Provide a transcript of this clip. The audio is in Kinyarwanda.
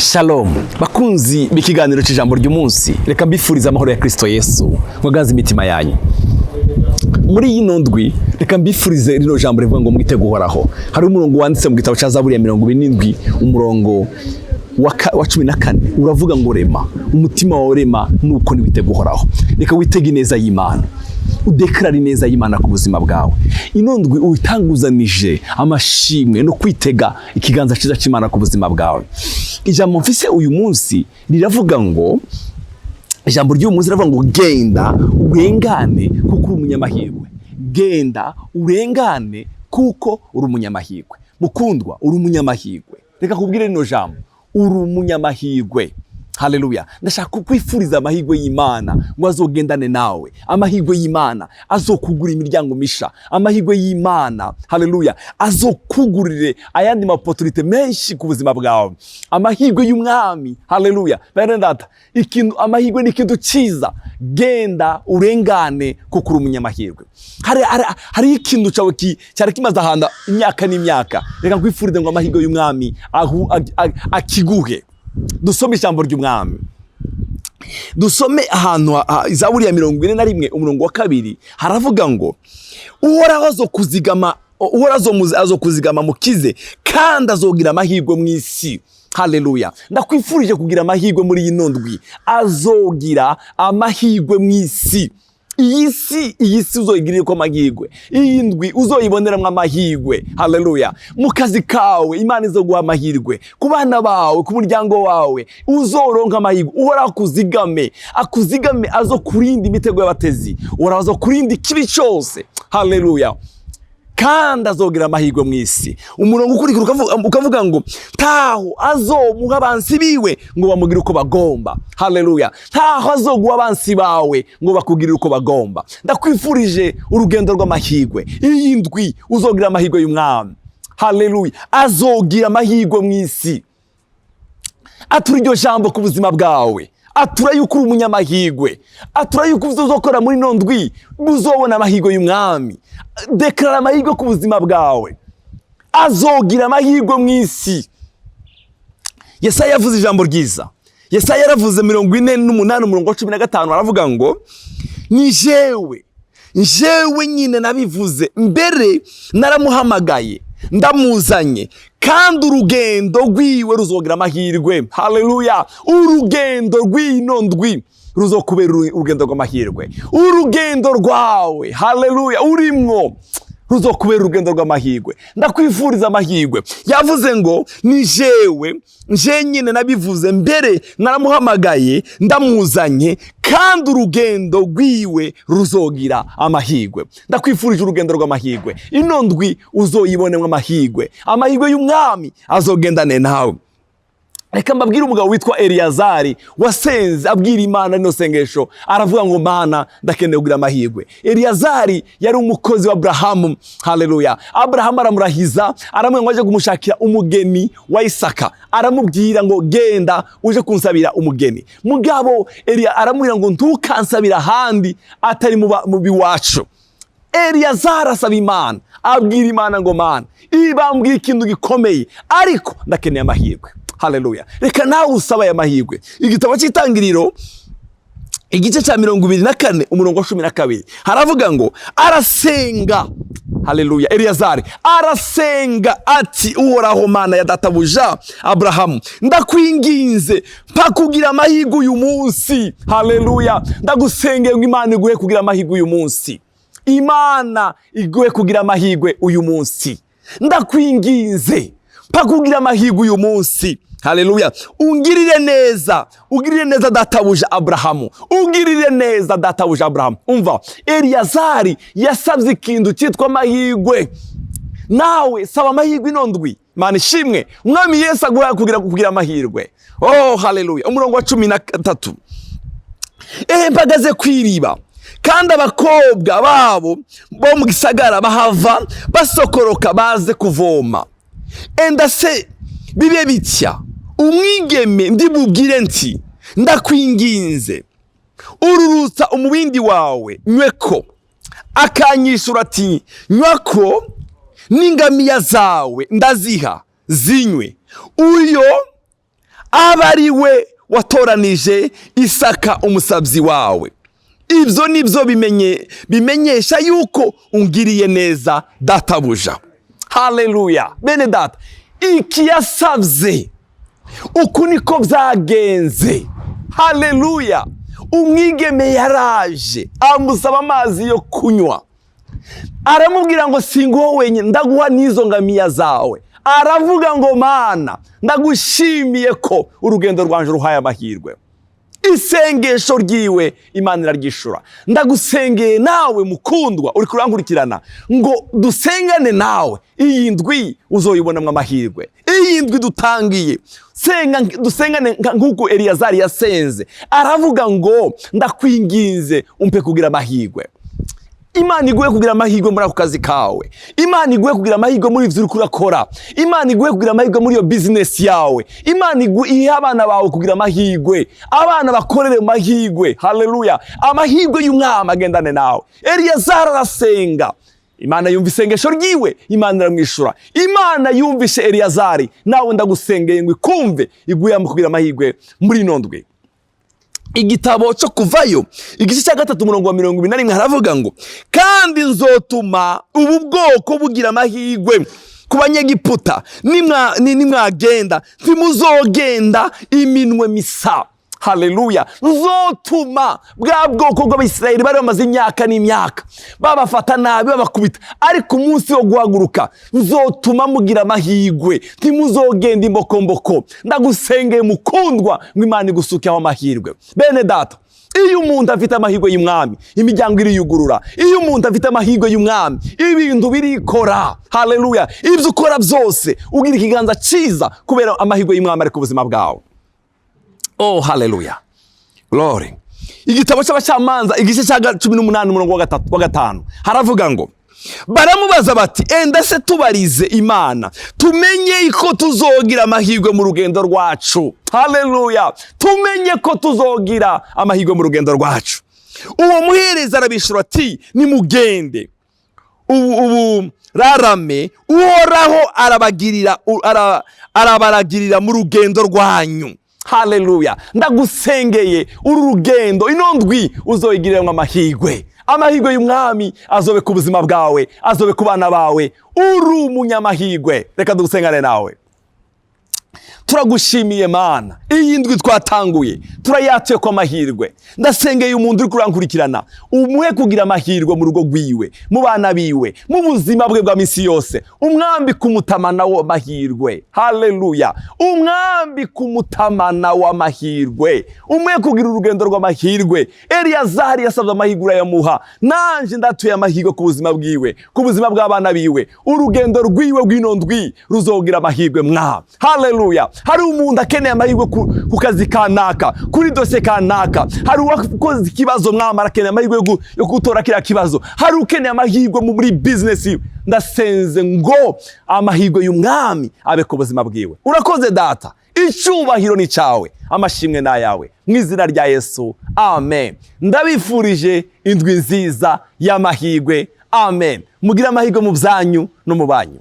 Shalom bakunzi b'ikiganiro cy'ijambo ry'umunsi, reka mbifuriza amahoro ya Kristo Yesu mwagaze imitima yanyu. Muri iyi ndwi reka mbifurize rino jambo rivuga ngo mwitege Uhoraho. Hari umurongo wanditse mu gitabo cya Zaburi ya 27 umurongo wa 14 uravuga ngo rema umutima wawe rema nuko niwitege Uhoraho. Reka witege neza y'Imana, udekarari neza y'Imana ku buzima bwawe. Ino ndwi uitanguzanije amashimwe no kwitega ikiganza cyiza cy'Imana ku buzima bwawe. Ijambo mfise uyu munsi riravuga ngo, ijambo ry'uyu munsi riravuga ngo genda urengane kuko uri umunyamahirwe. Genda urengane kuko uri umunyamahirwe. Mukundwa, uri umunyamahirwe. Reka kubwire rino jambo, uri umunyamahirwe. Haleluya. Ndashaka kukwifuriza amahirwe y'Imana ngo azogendane nawe. Amahirwe y'Imana azokugura imiryango misha. Amahirwe y'Imana, haleluya, azokugurire ayandi mapoturite menshi ku buzima bwawe. Amahirwe y'Umwami, haleluya. Barendata, amahirwe ni ikintu cyiza. Genda urengane kuko uri umunyamahirwe. Hari ikintu cyawe cyari kimaze ahanda imyaka n'imyaka. Reka kwifuriza ngo amahirwe y'Umwami akiguhe. Dusome ijambo ry'Umwami. Dusome ahantu Zaburi ya 41 umurongo wa 2 haravuga ngo Uhoraho azokuzigama mukize kandi azogira amahirwe mu isi. Haleluya. Ndakwifurije kugira amahirwe muri iyi ndwi. Azogira amahirwe mu isi. Iyi si uzoyigirire ko amahirwe. Iyi ndwi uzoyiboneramo amahirwe. Haleluya. Mu kazi kawe Imana izoguha amahirwe. Ku bana bawe, ku muryango wawe uzoronka amahirwe. Uhoraho akuzigame azokurinda imitego y'abatezi. Uhoraho azokurinda ikibi cyose. Haleluya. Kandi azogira amahirwe mu isi. Umurongo ukurikira ukavuga ngo taho azomuha abansi biwe ngo bamugire uko bagomba. Haleluya. Taho azoguha abansi bawe ngo bakugirire uko bagomba. Ndakwifurije urugendo rw'amahirwe. Iyi ndwi uzogira amahirwe y'Umwami. Haleluya. Azogira amahirwe mu isi. Atura iryo jambo ku buzima bwawe. Atura yuko uri umunyamahirwe. Atura yuko uzokora muri ino ndwi uzobona amahirwe y'Umwami. Deklara amahirwe ku buzima bwawe. Azogira amahirwe mu isi. Yesaya yavuze ijambo ryiza. Yesaya yaravuze 48 umurongo 15 aravuga ngo ni jewe nyine nabivuze mbere naramuhamagaye ndamuzanye kandi urugendo rwiwe ruzogira amahirwe. Haleluya. Urugendo rw'ino ndwi ruzokubera urugendo rw'amahirwe. Urugendo rwawe, haleluya, urimwo ruzokubera urugendo rw'amahirwe. Ndakwifuriza amahirwe. Yavuze ngo ni jewe nyine nabivuze mbere naramuhamagaye ndamuzanye kandi urugendo rwiwe ruzogira amahirwe. Ndakwifurije urugendo rw'amahirwe. Ino ndwi uzoyibonemo amahirwe. Amahirwe y'Umwami azogendane nawe. Reka mbabwire umugabo witwa Eliyazari wasenze abwira Imana rino sengesho, aravuga ngo Mana ndakeneye kugira amahirwe. Eliyazari yari umukozi wa Abrahamu. Haleluya. Abrahamu aramurahiza, aramubwira ngo aje kumushakira umugeni wa Isaka. Aramubwira ngo genda uje kunsabira umugeni. Mugabo aramubwira ngo ntukansabira ahandi atari mu biwacu. Eliyazari asaba Imana, abwira Imana ngo Mana ibambwira ikintu gikomeye ariko ndakeneye amahirwe. Haleluya. Reka nawe usaba aya mahirwe. Igitabo cy'Itangiriro igice cya 24 umurongo 12 haravuga ngo arasenga. Haleluya. Eliyazari arasenga ati Uhoraho Mana ya databuja Abrahamu ndakwinginze kugira amahirwe uyu munsi. Haleluya. Ndagusengeye ngo Imana iguhe kugira amahirwe uyu munsi. Imana iguhe kugira amahirwe uyu munsi. Ndakwinginze kugira amahirwe uyu munsi. Haleluya. Ugirire neza databuja Abrahamu. Ugirire neza databuja Abrahamu. Umva, Eliyazari yasabye ikintu cyitwa amahirwe. Nawe saba amahirwe ino ndwi. Mana ishimwe, Umwami Yesu aguha kugira amahirwe. Oh, haleluya. Umurongo wa 13. Mpagaze kwiriba kandi abakobwa babo bo mu gisagara bahava basokoroka baze kuvoma. Enda se bibe bitya umwigeme ndibubwire nti ndakwinginze ururutsa umubindi wawe nyweko. Akanyishura ati nywako n'ingamiya zawe ndaziha zinywe. Uyo aba ari we watoranije Isaka umusabyi wawe. Ibyo nibyo bimenyesha yuko ungiriye neza databuja. Haleluya. Bene data, iki yasabye uku niko byagenze. Haleluya. Umwigeme yaraje amusaba amazi yo kunywa, aramubwira ngo singuho wenyine, ndaguha n'izo ngamiya zawe. Aravuga ngo Mana, ndagushimiye ko urugendo rwanje ruhaye amahirwe. Isengesho ryiwe Imana iraryishura. Ndagusengeye nawe mukundwa uri kurankurikirana ngo dusengane nawe, iyi ndwi uzoyibonamwe amahirwe. Iyi ndwi dutangiye dusengane nk'uko Eliyazari yasenze, aravuga ngo ndakwinginze umpe kugira amahirwe. Imana iguhe kugira amahirwe muri ako kazi kawe. Imana iguhe kugira amahirwe muri ivyo uri kurakora. Imana iguhe kugira amahirwe muri iyo business yawe. Imana iguhe abana bawe kugira amahirwe. Abana bakorere amahirwe. Haleluya. Amahirwe y'umwami agendane nawe. Eliyazari arasenga, Imana yumva isengesho ryiwe, Imana iramwishura. Imana yumvishe Eliyazari, nawe ndagusengeye ngo ikumve, iguhe kugira amahirwe muri nondwe. Igitabo cyo Kuvayo igice cya 3:21 haravuga ngo kandi nzotuma ubu bwoko bugira amahirwe ku banyegiputa, nimwagenda ntimuzogenda iminwe misa. Haleluya. Nzotuma bwa bwoko bw'Abisirayeli bari bamaze imyaka n'imyaka babafata nabi babakubita, ariko umunsi wo guhaguruka nzotuma mugira amahirwe, ntimuzogenda imbokomboko. Ndagusengeye mukundwa ngo Imana igusukeho amahirwe. Bene data, iyo umuntu afite amahirwe y'umwami, imiryango iriyugurura. Iyo umuntu afite amahirwe y'umwami, ibintu birikora. Haleluya. Ibyo ukora byose ugira ikiganza cyiza kubera amahirwe y'umwami ari ku buzima bwawe. Oh, haleluya. Glory. Igitabo cy'Abacamanza igice cya 18:5 haravuga ngo baramubaza bati enda se tubarize Imana tumenye ko tuzogira amahirwe mu rugendo rwacu. Haleluya. Tumenye ko tuzogira amahirwe mu rugendo rwacu. Uwo muhereza arabishura ati nimugende ubu rarame uhoraho arabaragirira mu rugendo rwanyu. Haleluya. Ndagusengeye uru rugendo inondwi uzoyigiriramo amahirwe. Amahirwe y'umwami azobe ku buzima bwawe, azobe ku bana bawe. Uri umunyamahirwe. Reka dusengane nawe. Turagushimiye Mana, iyi ndwi twatanguye turayatuye ko amahirwe. Ndasengeye umuntu uri kurankurikirana, umuhe kugira amahirwe mu rugo rwiwe, mu bana biwe, mu buzima bwe bwa misi yose. Umwambi kumutamana w'amahirwe. Haleluya. Umwambi kumutamana w'amahirwe. Umuhe kugira urugendo rw'amahirwe. Eliyazari yasabye amahirwe yamuha. Nanje ndatuye amahirwe ku buzima bwiwe, ku buzima bw'abana biwe. Urugendo rwiwe rw'inondwi ruzogira amahirwe mwa. Haleluya. Hari umuntu akeneye amahirwe ku kazi kanaka, kuri dosiye kanaka. Hari uwakoze ikibazo mwamara akeneye amahirwe yo gutora kiriya kibazo. Hari ukeneye amahirwe muri business. Ndasenze ngo amahirwe y'umwami abe ku buzima bwiwe. Urakoze data, icyubahiro ni cyawe, amashimwe na yawe mu izina rya Yesu. Amen. Ndabifurije indwi nziza y'amahirwe. Amen. Mugira amahirwe mu byanyu no mu banyu.